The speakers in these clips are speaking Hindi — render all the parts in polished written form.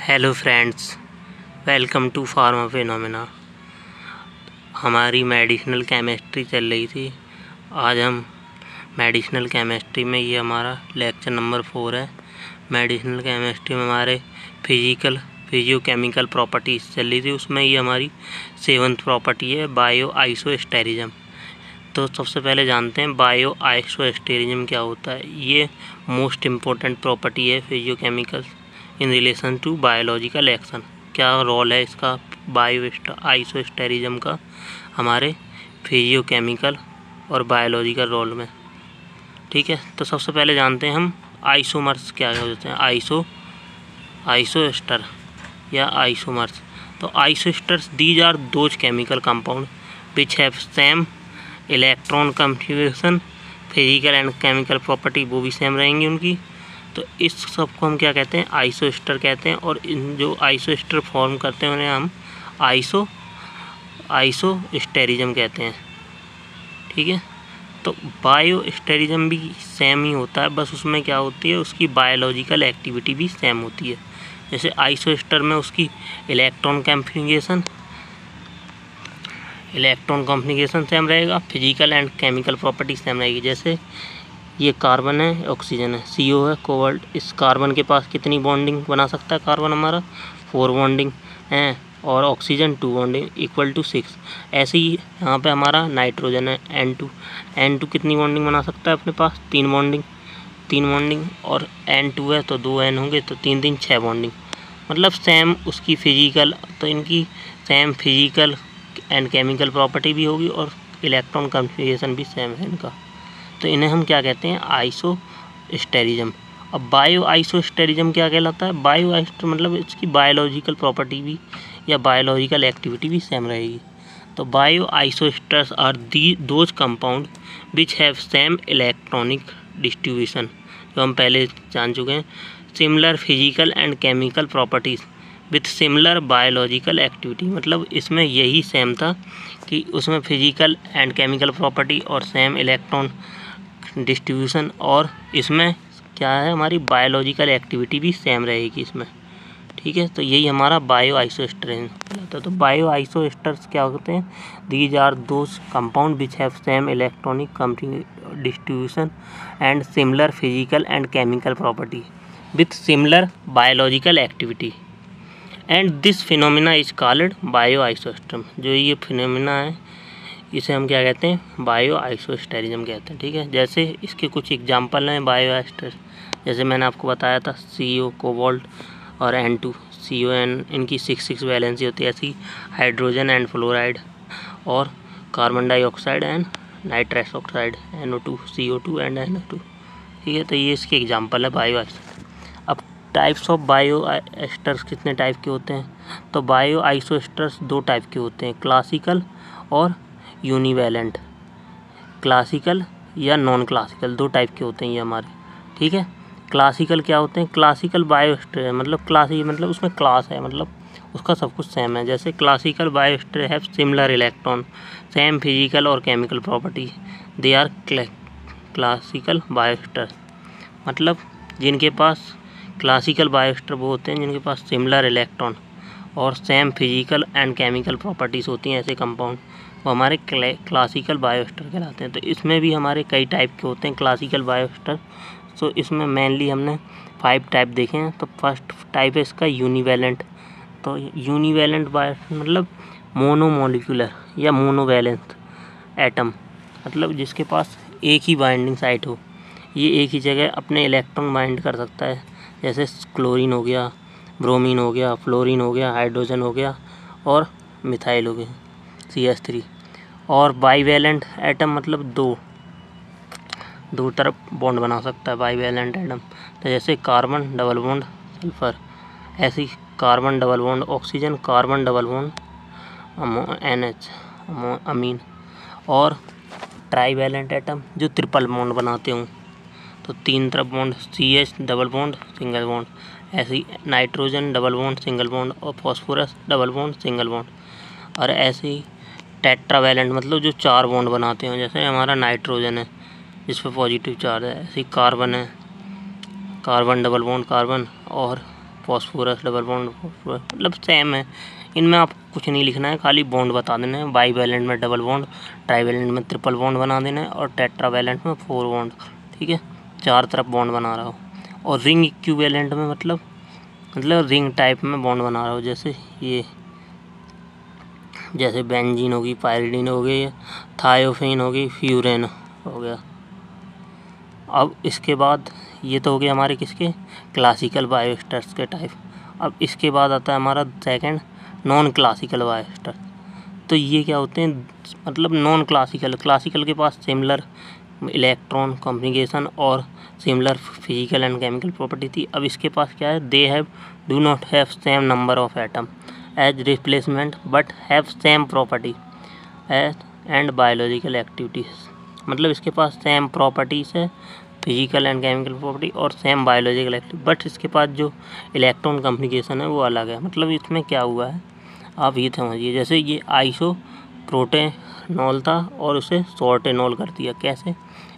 Hello friends, welcome to pharma phenomena. हमारी मेडिसिनल केमिस्ट्री चल रही थी। आज हम मेडिसिनल केमिस्ट्री में ये हमारा लेक्चर नंबर 4 है। मेडिसिनल केमिस्ट्री में हमारे फिजियोकेमिकल प्रॉपर्टीज़ चल रही थी, उसमें ये हमारी 7th प्रॉपर्टी है बायो आइसोस्टेरिज्म। तो सबसे पहले जानते हैं बायो आइसोस्टेरिज्म क्या होता है। ये मोस्ट इम्पोर्टेंट प्रॉपर्टी है physicochemical in relation to biological action. क्या रोल है इसका बायो आइसोस्टेरिज्म का हमारे फिजियोकेमिकल और बायोलॉजिकल रोल में। ठीक है, तो सबसे पहले जानते हैं हम आइसोमर्स क्या होते हैं। आइसोस्टर या आइसोमर्स। तो isosteres these are those chemical compound which have same electron configuration, physical and chemical property वो भी सेम रहेंगी उनकी। तो इस सब को हम क्या कहते हैं, आइसोस्टर कहते हैं। और इन जो आइसोस्टर फॉर्म करते हैं उन्हें हम आइसोस्टेरिज्म कहते हैं। ठीक है, तो बायोस्टेरिज्म भी सेम ही होता है, बस उसमें क्या होती है, उसकी बायोलॉजिकल एक्टिविटी भी सेम होती है। जैसे आइसोस्टर में उसकी इलेक्ट्रॉन कॉन्फ़िगरेशन सेम रहेगा, physical and chemical property same रहेगी। जैसे ये कार्बन है, ऑक्सीजन है, CO है, कोबाल्ट। इस कार्बन के पास कितनी बॉन्डिंग बना सकता है कार्बन हमारा, 4 बॉन्डिंग है, और ऑक्सीजन 2 बॉन्डिंग इक्वल टू 6। ऐसे ही यहाँ पे हमारा नाइट्रोजन है, N2 कितनी बॉन्डिंग बना सकता है अपने पास, 3 बॉन्डिंग। और N2 है तो 2 N होंगे, तो 3 3 6 बॉन्डिंग। मतलब सेम उसकी फिजिकल, तो इनकी same physical and chemical property भी होगी और इलेक्ट्रॉन कन्फिगरेशन भी सेम है इनका। तो इन्हें हम क्या कहते हैं, आइसोस्टेरिज्म। अब बायो आइसोस्टेरिज्म क्या कहलाता है। बायो आइसो मतलब इसकी बायोलॉजिकल प्रॉपर्टी भी या बायोलॉजिकल एक्टिविटी भी सेम रहेगी। तो bio isosteres are those compound which have same electronic distribution, जो हम पहले जान चुके हैं, similar physical and chemical properties with similar biological activity. मतलब इसमें यही सेम था कि उसमें फिजिकल एंड केमिकल प्रॉपर्टी और सेम इलेक्ट्रॉन डिस्ट्रीब्यूशन, और इसमें क्या है, हमारी बायोलॉजिकल एक्टिविटी भी सेम रहेगी इसमें। ठीक है, तो यही हमारा बायो आइसोस्टर कहलाता है। तो बायो आइसोस्टर्स क्या होते हैं, these are those compound which have same electronic distribution and similar physical and chemical property with similar biological activity, and this phenomena is called bio isosterism. जो ये फिनोमिना है इसे हम क्या कहते हैं, बायो आइसोस्टेरिज्म कहते हैं। ठीक है, जैसे इसके कुछ एग्जांपल हैं बायो आइसोस्टर। जैसे मैंने आपको बताया था CO कोबाल्ट और N2, CON इनकी 6 वैलेंसी होती है। ऐसी हाइड्रोजन एंड फ्लोराइड और carbon dioxide and nitrous oxide NO2, CO2 and NO2। ठीक है, तो ये इसके एग्जाम्पल है बायो आइसोस्टर। अब टाइप्स ऑफ बायो आइसोस्टर्स कितने टाइप के होते हैं, तो बायो आइसोस्टर्स 2 टाइप के होते हैं, क्लासिकल और यूनिवैलेंट। क्लासिकल या नॉन क्लासिकल 2 टाइप के होते हैं ये हमारे। ठीक है, क्लासिकल क्या होते हैं, क्लासिकल बायोस्टर मतलब क्लासिक मतलब उसमें क्लास है, मतलब उसका सब कुछ सेम है। जैसे classical bioisostere have similar electron, same physical और chemical property, they are classical bioisostere. मतलब जिनके पास क्लासिकल बायोस्टर वो होते हैं जिनके पास सिमिलर इलेक्ट्रॉन और same physical and chemical properties होती हैं, ऐसे कंपाउंड, वो हमारे क्लासिकल बायोस्टर कहलाते हैं। तो इसमें भी हमारे कई टाइप के होते हैं क्लासिकल बायोस्टर। तो इसमें मेनली हमने 5 टाइप देखे हैं। तो फर्स्ट टाइप है इसका यूनिवैलेंट। तो यूनिवैलेंट बायोस्टर मतलब मोनोमोलिकुलर या मोनोवैलेंट एटम, मतलब जिसके पास एक ही बाइंडिंग साइट हो, ये एक ही जगह अपने इलेक्ट्रॉन बाइंड कर सकता है। जैसे क्लोरीन हो गया, ब्रोमीन हो गया, फ्लोरीन हो गया, हाइड्रोजन हो गया और मिथाइल हो गया CH3। और बाईवैलेंट एटम मतलब दो तरफ बॉन्ड बना सकता है बाईवैलेंट एटम। तो जैसे कार्बन डबल बॉन्ड सल्फर, ऐसे ही carbon double bond oxygen, carbon double bond NH amine. और ट्राईवैलेंट एटम जो ट्रिपल बॉन्ड बनाते हों, तो 3 तरफ bond CH double bond single bond. ऐसे ही nitrogen double bond single bond और phosphorus double bond single bond. और ऐसे ही टेट्रावैलेंट मतलब जो 4 बॉन्ड बनाते हैं, जैसे हमारा नाइट्रोजन है जिस पर पॉजिटिव चार्ज है, ऐसे ही कार्बन है, कार्बन डबल बॉन्ड कार्बन और फॉस्फोरस डबल बॉन्ड फॉस्फोरस, मतलब सेम है। इनमें आप कुछ नहीं लिखना है, खाली बॉन्ड बता देना है। बाईवैलेंट में डबल बॉन्ड, ट्राईवैलेंट में ट्रिपल बॉन्ड बना देना है, और टेट्रावैलेंट में 4 बॉन्ड। ठीक है, 4 तरफ बॉन्ड बना रहा हो। और रिंग इक्विवेलेंट में मतलब रिंग टाइप में बॉन्ड बना रहा हो, जैसे ये, जैसे बेंजीन होगी, पायरिडीन हो गई, थायोफेन हो गई, फ्यूरेन हो गया। अब इसके बाद ये तो हो गया हमारे किसके, क्लासिकल बायोएस्टर्स के टाइप। अब इसके बाद आता है हमारा सेकंड, नॉन क्लासिकल बायोएस्टर। तो ये क्या होते हैं, मतलब नॉन क्लासिकल, क्लासिकल के पास सिमिलर इलेक्ट्रॉन कॉन्फ़िगरेशन और similar physical and chemical property थी। अब इसके पास क्या है, they have do not have same number of atom as replacement but have same property as and biological activities. मतलब इसके पास सेम प्रॉपर्टीज़ है, फिजिकल एंड केमिकल प्रॉपर्टी, और सेम बायोलॉजिकल एक्टिविटी, बट इसके पास जो इलेक्ट्रॉन कॉन्फ़िगरेशन है वो अलग है। मतलब इसमें क्या हुआ है आप ये समझिए, जैसे ये आइसोप्रोटेनॉल था और उसे सॉर्टेनॉल कर दिया। कैसे,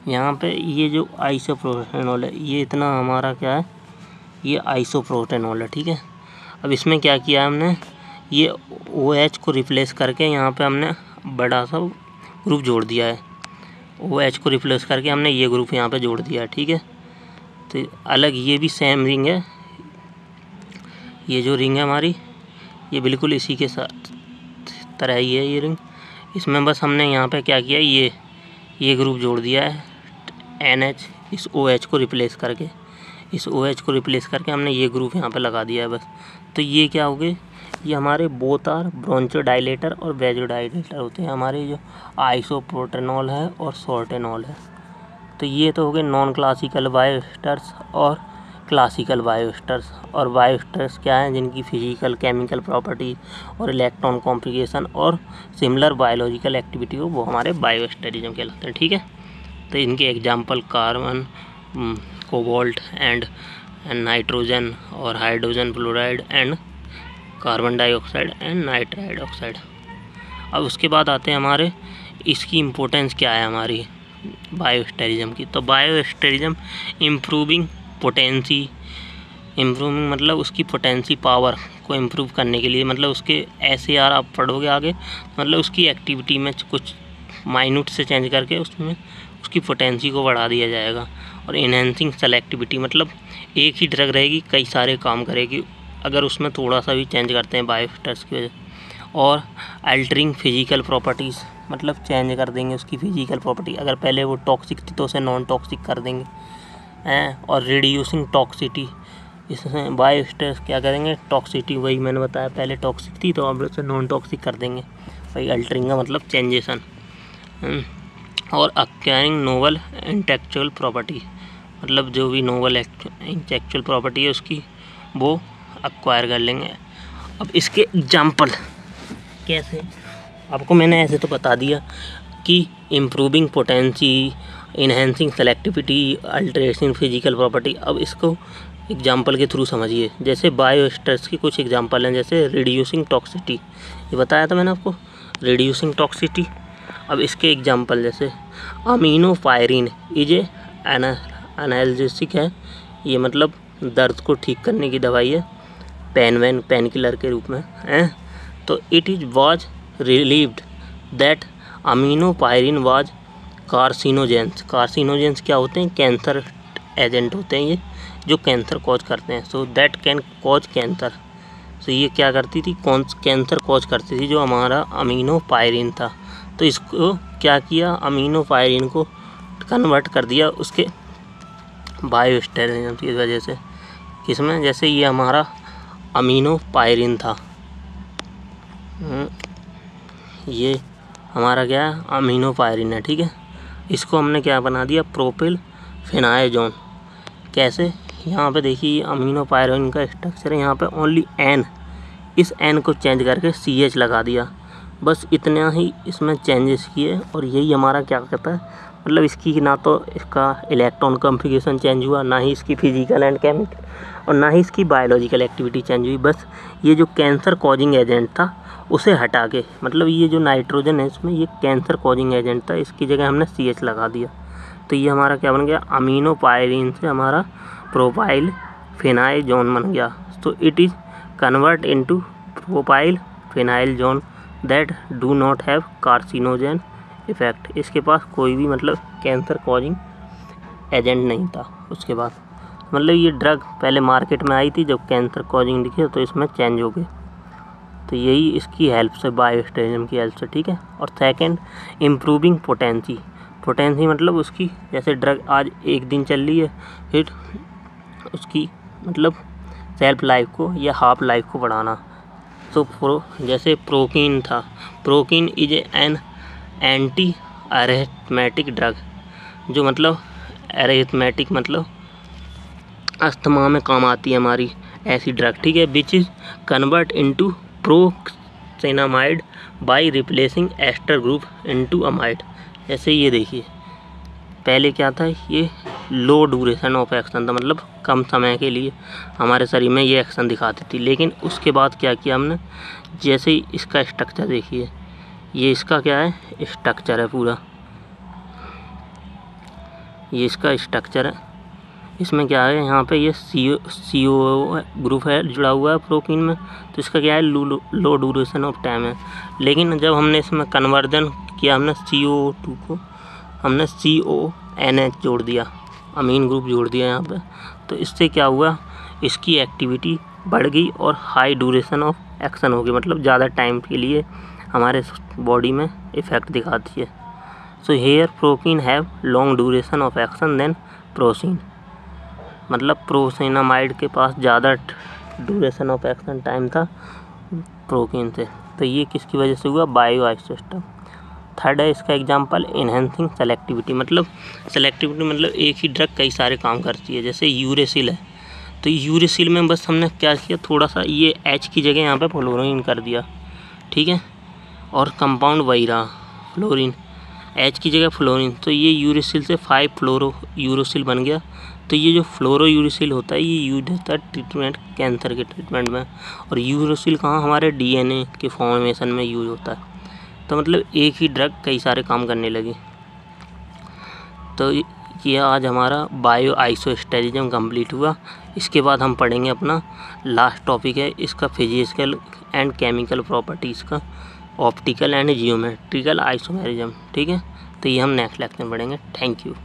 यहाँ पे ये जो आइसोप्रोटेनॉल है ये इतना हमारा क्या है, ये आइसोप्रोटेनॉल है। ठीक है, अब इसमें क्या किया हमने, ये OH को रिप्लेस करके यहाँ पे हमने बड़ा सा ग्रुप जोड़ दिया है। OH को रिप्लेस करके हमने ये ग्रुप यहाँ पे जोड़ दिया है। ठीक है, तो अलग ये भी सेम रिंग है, ये जो रिंग है हमारी ये बिल्कुल इसी के साथ तरह ही है ये रिंग। इसमें बस हमने यहाँ पे क्या किया, ये ग्रुप जोड़ दिया है NH, इस OH को रिप्लेस करके, इस OH को रिप्लेस करके हमने ये ग्रुप यहाँ पे लगा दिया है बस। तो ये क्या हो गए, ये हमारे बोथ आर ब्रोंचोडाइलेटर और वेजोडाइलेटर होते हैं, हमारे जो आइसोप्रोटेनॉल है और सॉर्टेनॉल है। तो ये तो हो गए नॉन क्लासिकल बायोएस्टर्स और क्लासिकल बायोएस्टर्स। और बायोएस्टर्स क्या हैं, जिनकी फिजिकल केमिकल प्रॉपर्टी और इलेक्ट्रॉन कॉन्फ़िगरेशन और सिमिलर बायोलॉजिकल एक्टिविटी हो, वो हमारे बायोएस्टरिज्म कहलाते हैं। ठीक है, तो इनके example carbon, cobalt and nitrogen और hydrogen fluoride and carbon dioxide and nitride oxide. अब उसके बाद आते हैं हमारे, इसकी इम्पोर्टेंस क्या है हमारी बायोएस्टरिज्म की। तो बायोएस्टरिज्म इम्प्रूविंग पोटेंसी, इम्प्रूविंग मतलब उसकी पोटेंसी पावर को इम्प्रूव करने के लिए, मतलब उसके SAR आप पढ़ोगे आगे, मतलब उसकी एक्टिविटी में कुछ माइन्यूट से चेंज करके उसमें उसकी पोटेंसी को बढ़ा दिया जाएगा। और इनहेंसिंग सेलेक्टिविटी, मतलब एक ही ड्रग रहेगी कई सारे काम करेगी अगर उसमें थोड़ा सा भी चेंज करते हैं बायोएस्टर्स की वजह। और अल्टरिंग फिजिकल प्रॉपर्टीज़, मतलब चेंज कर देंगे उसकी फिजिकल प्रॉपर्टी, अगर पहले वो टॉक्सिक थी तो उसे नॉन टॉक्सिक कर देंगे हैं। और रिड्यूसिंग टॉक्सिटी, इसमें बायोएस्टर्स क्या करेंगे, टॉक्सिटी वही मैंने बताया पहले टॉक्सिक थी तो अब उसे नॉन टॉक्सिक कर देंगे, वही अल्टरिंग का मतलब चेंजेसन। और अक्वायरिंग नोवल इंटेलेक्चुअल प्रॉपर्टी, मतलब जो भी नोवल इंटेलेक्चुअल प्रॉपर्टी है उसकी वो अक्वायर कर लेंगे। अब इसके एग्जाम्पल कैसे, आपको मैंने ऐसे तो बता दिया कि improving potency, enhancing selectivity, alteration physical property. अब इसको एग्जाम्पल के थ्रू समझिए। जैसे बायोएस्टर्स की कुछ एग्जाम्पल हैं, जैसे रिड्यूसिंग टॉक्सिटी, ये बताया था मैंने आपको, रिड्यूसिंग टॉक्सिटी। अब इसके एग्जाम्पल जैसे अमीनोपायरिन, ये एनाल्जेसिक है, ये मतलब दर्द को ठीक करने की दवाई है, पेन किलर के रूप में है। तो it is was relieved that aminopyrine was carcinogens. Carcinogens क्या होते हैं, कैंसर एजेंट होते हैं ये, जो कैंसर कॉज करते हैं। So that can cause cancer. So ये क्या करती थी, कैंसर कॉज करती थी जो हमारा अमीनोपायरिन था। तो इसको क्या किया, अमीनोपायरिन को कन्वर्ट कर दिया उसके बायोएस्टरिज्म की वजह से। किसमें, जैसे ये हमारा अमीनोपायरिन था, ये हमारा क्या है, अमीनोपायरिन है। ठीक है, इसको हमने क्या बना दिया, प्रोपिल फेनाइजोन। कैसे, यहाँ पे देखिए अमीनोपायरिन का स्ट्रक्चर है, यहाँ पे ओनली N, इस N को चेंज करके CH लगा दिया, बस इतना ही इसमें चेंजेस किए। और यही हमारा क्या कहता है, मतलब इसकी ना तो इसका इलेक्ट्रॉन कॉन्फ़िगरेशन चेंज हुआ, ना ही इसकी फिजिकल एंड केमिकल, और ना ही इसकी बायोलॉजिकल एक्टिविटी चेंज हुई। बस ये जो कैंसर कॉजिंग एजेंट था उसे हटा के, मतलब ये जो नाइट्रोजन है इसमें ये कैंसर कॉजिंग एजेंट था, इसकी जगह हमने CH लगा दिया। तो ये हमारा क्या बन गया, अमीनोपायरिन से हमारा प्रोपाइल फेनाइजोन बन गया। तो it is convert into propyl phenyl zone that do not have carcinogen effect. इसके पास कोई भी मतलब कैंसर कॉजिंग एजेंट नहीं था। उसके बाद मतलब ये ड्रग पहले मार्केट में आई थी, जब कैंसर कॉजिंग दिखे तो इसमें चेंज हो गए। तो यही इसकी हेल्प से, बायोस्टेरिज्म की हेल्प से, ठीक है। और सेकंड, इम्प्रूविंग पोटेंसी। पोटेंसी मतलब उसकी जैसे ड्रग आज एक दिन चल रही है, फिर उसकी मतलब सेल्फ लाइफ को या हाफ लाइफ को बढ़ाना। तो जैसे प्रोकीन था, procaine is an anti arrhythmic drug, जो मतलब अरिथमेटिक मतलब अस्थमा में काम आती है हमारी ऐसी ड्रग, ठीक है। Which is convert into procainamide by replacing ester group into amide. जैसे ये देखिए, पहले क्या था, ये लो ड्यूरेशन ऑफ एक्शन था, मतलब कम समय के लिए हमारे शरीर में ये एक्शन दिखाती थी। लेकिन उसके बाद क्या किया हमने, जैसे ही इसका स्ट्रक्चर देखिए, ये इसका क्या है, स्ट्रक्चर है पूरा, ये इसका स्ट्रक्चर है। इसमें क्या है, यहाँ पे ये CO ग्रुप है जुड़ा हुआ है प्रोटीन में, तो इसका क्या है, लो ड्यूरेशन ऑफ टाइम है। लेकिन जब हमने इसमें कन्वर्जन किया, हमने CO2 को हमने CONH जोड़ दिया, अमीन ग्रुप जोड़ दिया यहाँ पे, तो इससे क्या हुआ, इसकी एक्टिविटी बढ़ गई और हाई ड्यूरेशन ऑफ एक्शन हो गई, मतलब ज़्यादा टाइम के लिए हमारे बॉडी में इफ़ेक्ट दिखाती है। So here procaine have long duration of action then procaine, मतलब प्रोसिनामाइड के पास ज़्यादा ड्यूरेशन ऑफ एक्शन टाइम था प्रोटीन से। तो ये किसकी वजह से हुआ, बायोआइसोस्टर। थर्ड है इसका एग्जांपल, इनहेंसिंग सेलेक्टिविटी। मतलब सेलेक्टिविटी मतलब एक ही ड्रग कई सारे काम करती है। जैसे यूरेसिल है, तो यूरेसिल में बस हमने क्या किया, थोड़ा सा ये H की जगह यहाँ पे फ्लोरीन कर दिया, ठीक है, और कंपाउंड वही रहा फ्लोरीन, H की जगह फ्लोरीन, तो ये यूरेसिल से 5 फ्लोरो यूरोसिल बन गया। तो ये जो फ्लोरो यूरेसिल होता है, ये यूज होता है ट्रीटमेंट, कैंसर के ट्रीटमेंट में। और यूरोसिल कहाँ, हमारे DNA के फॉर्मेशन में यूज होता है। तो मतलब एक ही ड्रग कई सारे काम करने लगी। तो ये आज हमारा बायो आइसोस्टेरिज्म कंप्लीट हुआ। इसके बाद हम पढ़ेंगे अपना लास्ट टॉपिक है इसका, फिजिकल एंड केमिकल प्रॉपर्टीज़ का, ऑप्टिकल एंड जियोमेट्रिकल आइसोमेरिज्म, ठीक है। तो ये हम नेक्स्ट लेक्चर में पढ़ेंगे। Thank you.